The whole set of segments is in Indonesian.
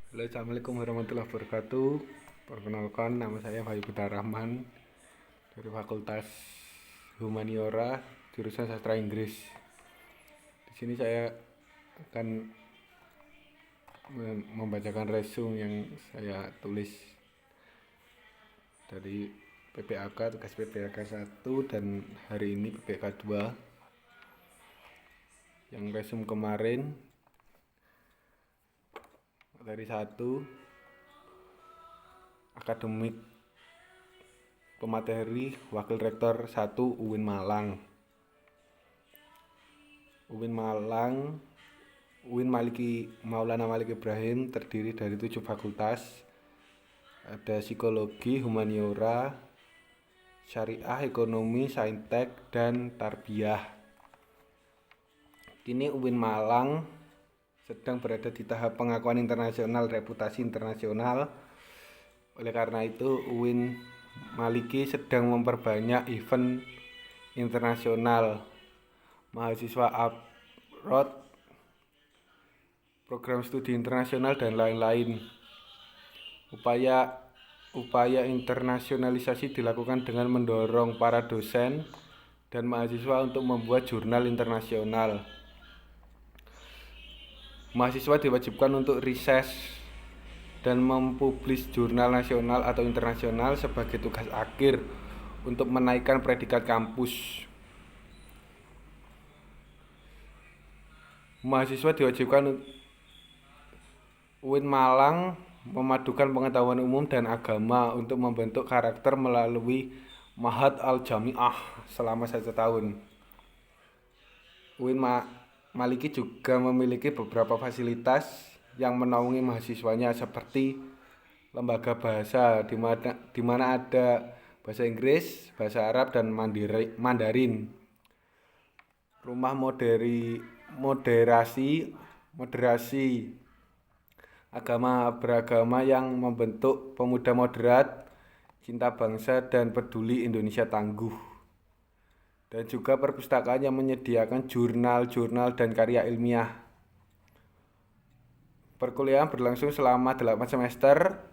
Halo, Assalamualaikum warahmatullahi wabarakatuh. Perkenalkan, nama saya Bayu Buta Rahman dari Fakultas Humaniora, jurusan Sastra Inggris. Di sini saya akan membacakan resume yang saya tulis dari PPAK, tugas PPAK 1 dan hari ini PPAK 2. Yang resume kemarin dari 1 akademik pemateri Wakil Rektor 1 UIN Malang. UIN Maulana Malik Ibrahim terdiri dari 7 fakultas. Ada psikologi, humaniora, syariah, ekonomi, saintek, dan tarbiyah. Kini UIN Malang sedang berada di tahap pengakuan internasional, reputasi internasional. Oleh karena itu, UIN Maliki sedang memperbanyak event internasional, mahasiswa abroad, program studi internasional, dan lain-lain. Upaya internasionalisasi dilakukan dengan mendorong para dosen dan mahasiswa untuk membuat jurnal internasional. Mahasiswa diwajibkan untuk riset dan mempublish jurnal nasional atau internasional sebagai tugas akhir untuk menaikkan predikat kampus. Mahasiswa diwajibkan UIN Malang memadukan pengetahuan umum dan agama untuk membentuk karakter melalui Ma'had Al-Jami'ah selama 1 tahun. UIN Maliki juga memiliki beberapa fasilitas yang menaungi mahasiswanya seperti lembaga bahasa di mana ada bahasa Inggris, bahasa Arab, dan Mandarin. Rumah moderasi agama beragama yang membentuk pemuda moderat, cinta bangsa, dan peduli Indonesia tangguh. Dan juga perpustakaan yang menyediakan jurnal-jurnal dan karya ilmiah. Perkuliahan berlangsung selama 8 semester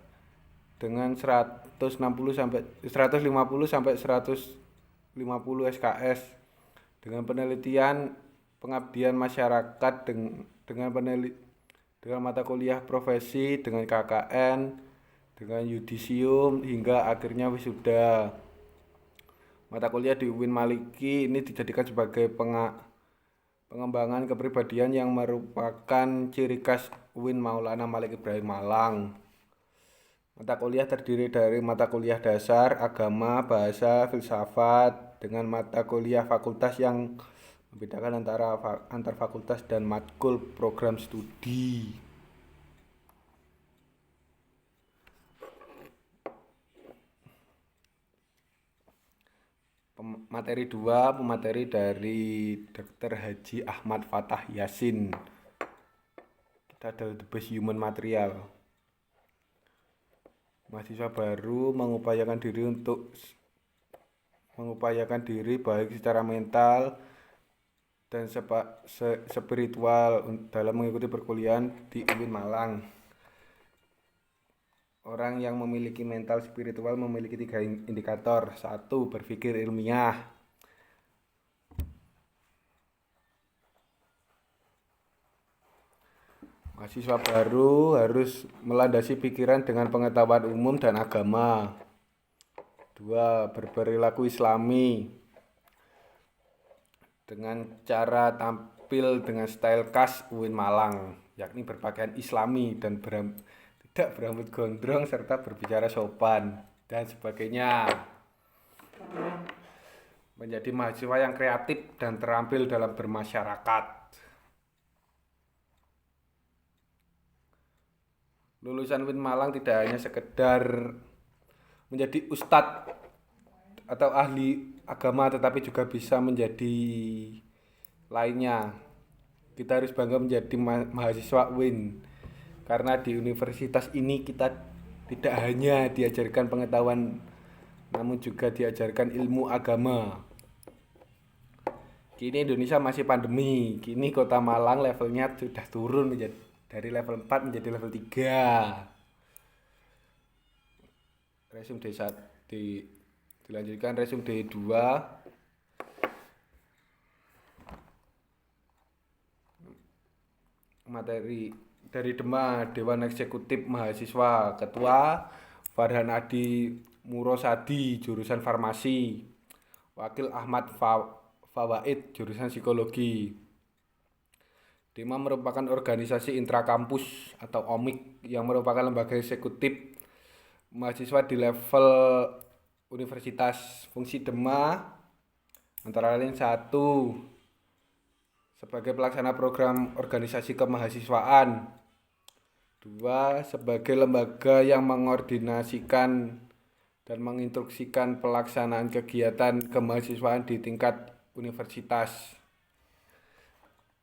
dengan 150 sampai 150 SKS dengan penelitian pengabdian masyarakat dengan mata kuliah profesi, dengan KKN, dengan yudisium, hingga akhirnya wisuda. Mata kuliah di UIN Maliki ini dijadikan sebagai pengembangan kepribadian yang merupakan ciri khas UIN Maulana Malik Ibrahim Malang. Mata kuliah terdiri dari mata kuliah dasar, agama, bahasa, filsafat, dengan mata kuliah fakultas yang membedakan antar fakultas dan matkul program studi. Materi 2, pemateri dari Dr. Haji Ahmad Fathah Yasin. Kita adalah the best human material. Mahasiswa baru mengupayakan diri baik secara mental dan spiritual dalam mengikuti perkuliahan di UIN Malang. Orang yang memiliki mental spiritual memiliki 3 indikator. 1. Berpikir ilmiah. Mahasiswa baru harus melandasi pikiran dengan pengetahuan umum dan agama. 2. Berperilaku islami dengan cara tampil dengan style khas UIN Malang, yakni berpakaian islami dan tidak berambut gondrong serta berbicara sopan dan sebagainya. Menjadi mahasiswa yang kreatif dan terampil dalam bermasyarakat. Lulusan UIN Malang tidak hanya sekedar menjadi ustadz atau ahli agama, tetapi juga bisa menjadi lainnya. Kita harus bangga menjadi mahasiswa UIN, karena di universitas ini kita tidak hanya diajarkan pengetahuan, namun juga diajarkan ilmu agama. Kini Indonesia masih pandemi, kini Kota Malang levelnya sudah turun dari level 4 menjadi level 3. Resume D1 dilanjutkan resume D2. Materi dari Dewan Eksekutif Mahasiswa, Ketua Farhan Adi Murosadi jurusan Farmasi, Wakil Ahmad Fawaid jurusan Psikologi. DEMA merupakan organisasi intrakampus atau OMIK yang merupakan lembaga eksekutif mahasiswa di level universitas. Fungsi DEMA antara lain 1. Sebagai pelaksana program organisasi kemahasiswaan. 2. Sebagai lembaga yang mengordinasikan dan menginstruksikan pelaksanaan kegiatan kemahasiswaan di tingkat universitas.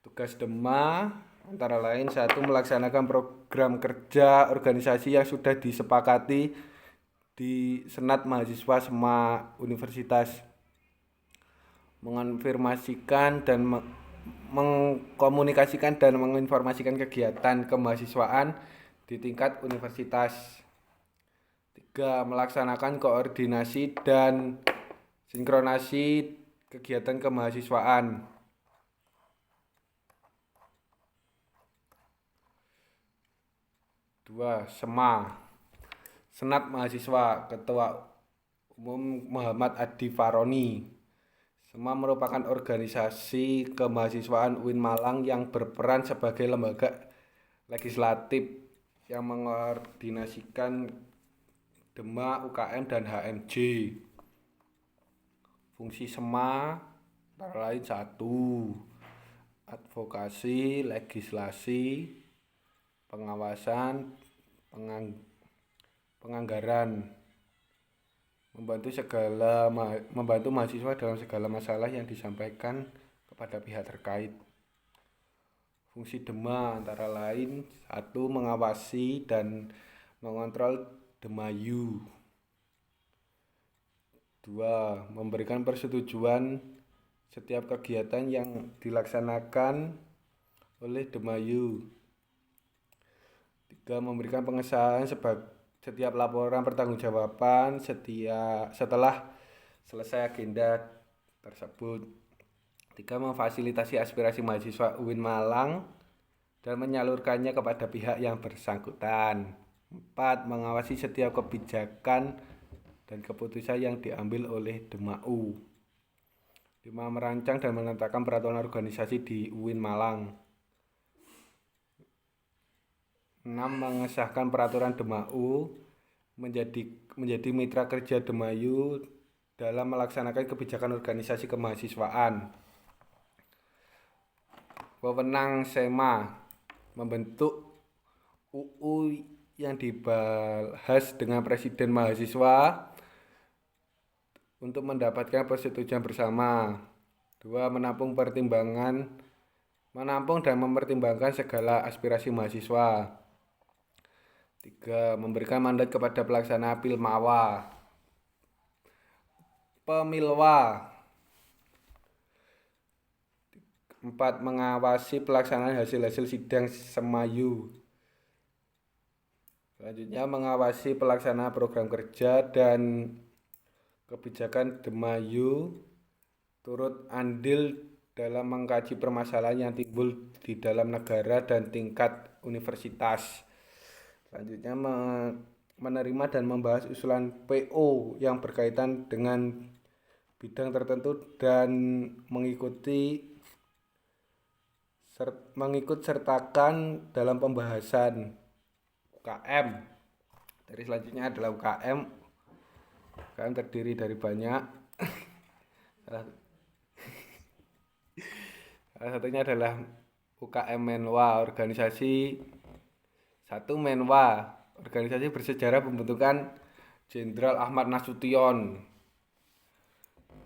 Tugas DEMA antara lain 1. Melaksanakan program kerja organisasi yang sudah disepakati di Senat Mahasiswa SEMA Universitas. Mengonfirmasikan dan mengkomunikasikan dan menginformasikan kegiatan kemahasiswaan di tingkat universitas. 3. Melaksanakan koordinasi dan sinkronasi kegiatan kemahasiswaan. 2. SEMA Senat Mahasiswa, Ketua Umum Muhammad Adi Faroni. SEMA merupakan organisasi kemahasiswaan UIN Malang yang berperan sebagai lembaga legislatif yang mengordinasikan DEMA, UKM, dan HMJ. Fungsi SEMA antara lain 1. Advokasi, legislasi, pengawasan, penganggaran, membantu mahasiswa dalam segala masalah yang disampaikan kepada pihak terkait. Fungsi DEMA antara lain 1. Mengawasi dan mengontrol DEMAYU. 2. Memberikan persetujuan setiap kegiatan yang dilaksanakan oleh DEMAYU. 3. Memberikan pengesahan setiap laporan pertanggungjawaban setelah selesai agenda tersebut. 3. Memfasilitasi aspirasi mahasiswa UIN Malang dan menyalurkannya kepada pihak yang bersangkutan. 4. Mengawasi setiap kebijakan dan keputusan yang diambil oleh DEMAU. 5. Merancang dan menetapkan peraturan organisasi di UIN Malang. 6. Mengesahkan peraturan DEMAU menjadi mitra kerja DEMAYU dalam melaksanakan kebijakan organisasi kemahasiswaan. Wewenang SEMA membentuk UU yang dibahas dengan Presiden mahasiswa untuk mendapatkan persetujuan bersama. 2. Menampung dan mempertimbangkan segala aspirasi mahasiswa. 3. Memberikan mandat kepada pelaksana Pemilwa. 4. Mengawasi pelaksanaan hasil-hasil sidang SEMAYU. Selanjutnya mengawasi pelaksanaan program kerja dan kebijakan DEMAYU, turut andil dalam mengkaji permasalahan yang timbul di dalam negara dan tingkat universitas. Selanjutnya menerima dan membahas usulan PO yang berkaitan dengan bidang tertentu dan mengikut sertakan dalam pembahasan UKM. Dari selanjutnya adalah UKM. UKM terdiri dari banyak. Salah satunya adalah UKM Menwa, organisasi 1. Menwa, organisasi bersejarah pembentukan Jenderal Ahmad Nasution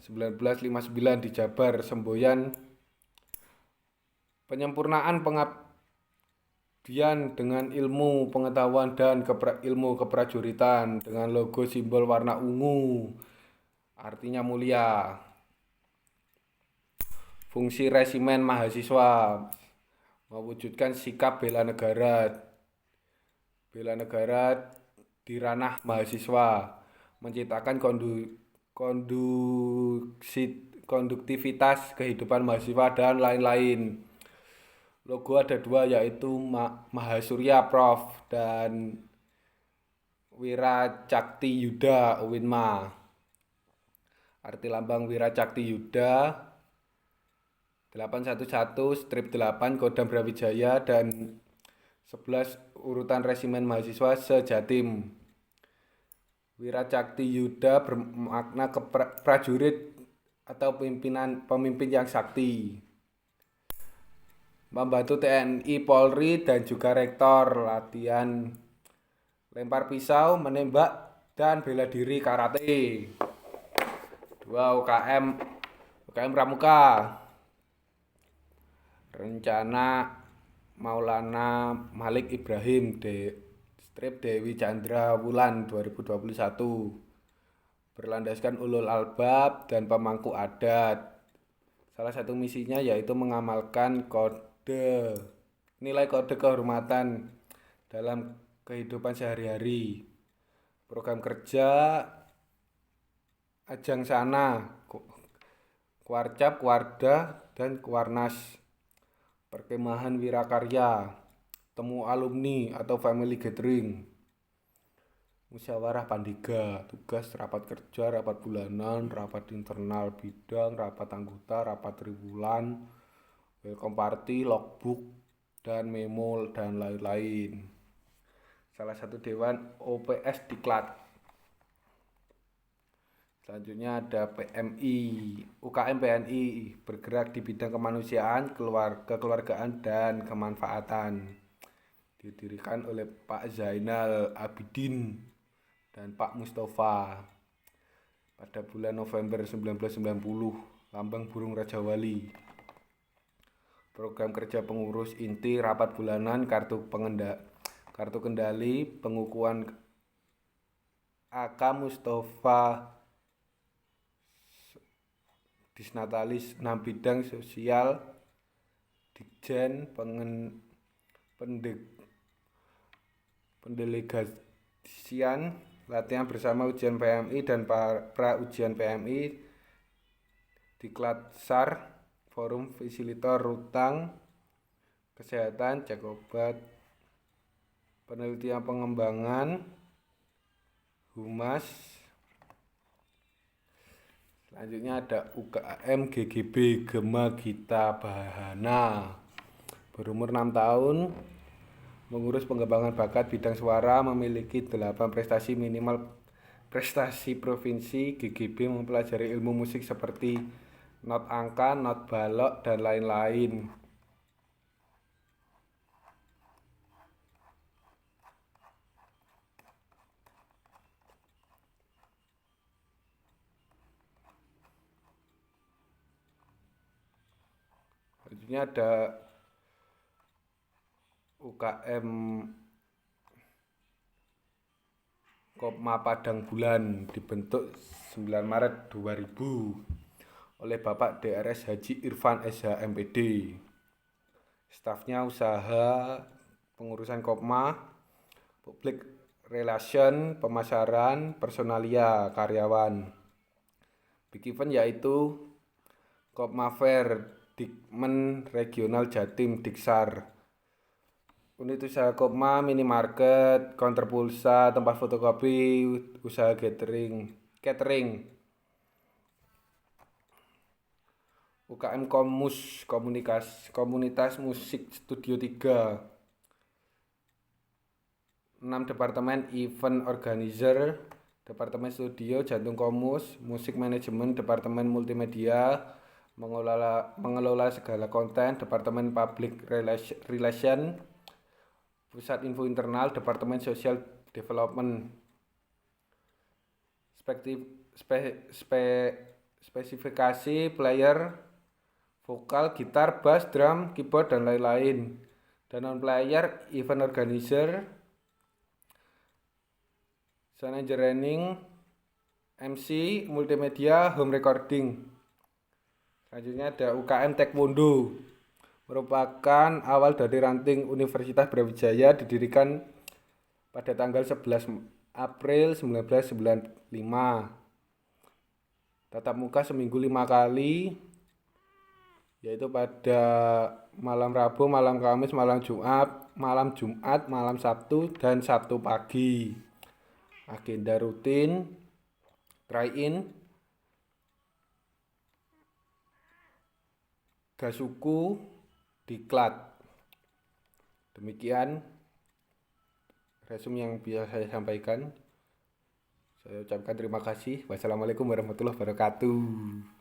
1959 di Jabar, semboyan penyempurnaan pengabdian dengan ilmu pengetahuan dan ilmu keprajuritan dengan logo simbol warna ungu, artinya mulia. Fungsi resimen mahasiswa mewujudkan sikap bela negara di ranah mahasiswa, menciptakan konduktivitas kehidupan mahasiswa dan lain-lain. Logo ada dua yaitu Mahasurya Prof dan Wiracakti Yuda Uwinma. Arti lambang Wiracakti Yuda 811 strip 8 Kodam Brawijaya dan 11 urutan resimen mahasiswa sejatim. Wiracakti Yuda bermakna prajurit atau pemimpin yang sakti. Membantu TNI Polri dan juga rektor latihan lempar pisau, menembak, dan bela diri karate. 2 UKM Pramuka. Rencana Maulana Malik Ibrahim strip Dewi Chandra Wulan 2021 berlandaskan ulul albab dan pemangku adat. Salah satu misinya yaitu mengamalkan nilai kode kehormatan dalam kehidupan sehari-hari. Program kerja Ajang Sana, Kuarcap, Kuarda, dan Kuarnas. Perkemahan Wirakarya, temu alumni atau family gathering. Musyawarah Pandiga, tugas rapat kerja, rapat bulanan, rapat internal bidang, rapat anggota, rapat triwulan, welcome party, logbook, dan memo, dan lain-lain. Salah satu dewan OPS Diklat. Selanjutnya ada PMI, UKM PNI, bergerak di bidang kemanusiaan, kekeluargaan, dan kemanfaatan. Didirikan oleh Pak Zainal Abidin dan Pak Mustafa pada bulan November 1990, lambang burung Raja Wali. Program kerja pengurus inti, rapat bulanan, kartu kendali, pengukuhan AK Mustafa Disnatalis 6 bidang sosial, Dikjen, pendelegasian, latihan bersama ujian PMI dan pra ujian PMI, Diklatsar, forum fasilitator rutang, kesehatan, cek obat, penelitian pengembangan, humas. Selanjutnya ada UKM GGB Gema Gita Bahana, berumur 6 tahun, mengurus pengembangan bakat bidang suara, memiliki 8 prestasi minimal prestasi provinsi. GGB mempelajari ilmu musik seperti not angka, not balok, dan lain-lain. Selanjutnya ada UKM Kopma Padang Bulan, dibentuk 9 Maret 2000 oleh Bapak DRS Haji Irfan SH MPD. Stafnya usaha pengurusan Kopma, public relation, pemasaran, personalia, karyawan. Big event yaitu Kopma Fair, Dikmen Regional Jatim, Diksar. Unit usaha Kopma, minimarket, counter pulsa, tempat fotokopi, usaha catering. UKM Komunitas Musik Studio 3. 6 departemen, event organizer, departemen studio, jantung komus, musik manajemen, departemen multimedia, mengelola segala konten, departemen public relation, pusat info internal, departemen social development. Spesifikasi player, vokal, gitar, bass, drum, keyboard, dan lain-lain. Dan non-player, event organizer, sound engineering, MC, multimedia, home recording. Selanjutnya ada UKM Taekwondo, merupakan awal dari ranting Universitas Brawijaya didirikan pada tanggal 11 April 1995. Tatap muka seminggu 5 kali, yaitu pada malam Rabu, malam Kamis, malam Jumat, malam Sabtu, dan Sabtu pagi. Agenda rutin, try-in, gasuku, diklat. Demikian resume yang bisa saya sampaikan. Saya ucapkan terima kasih. Wassalamualaikum warahmatullahi wabarakatuh.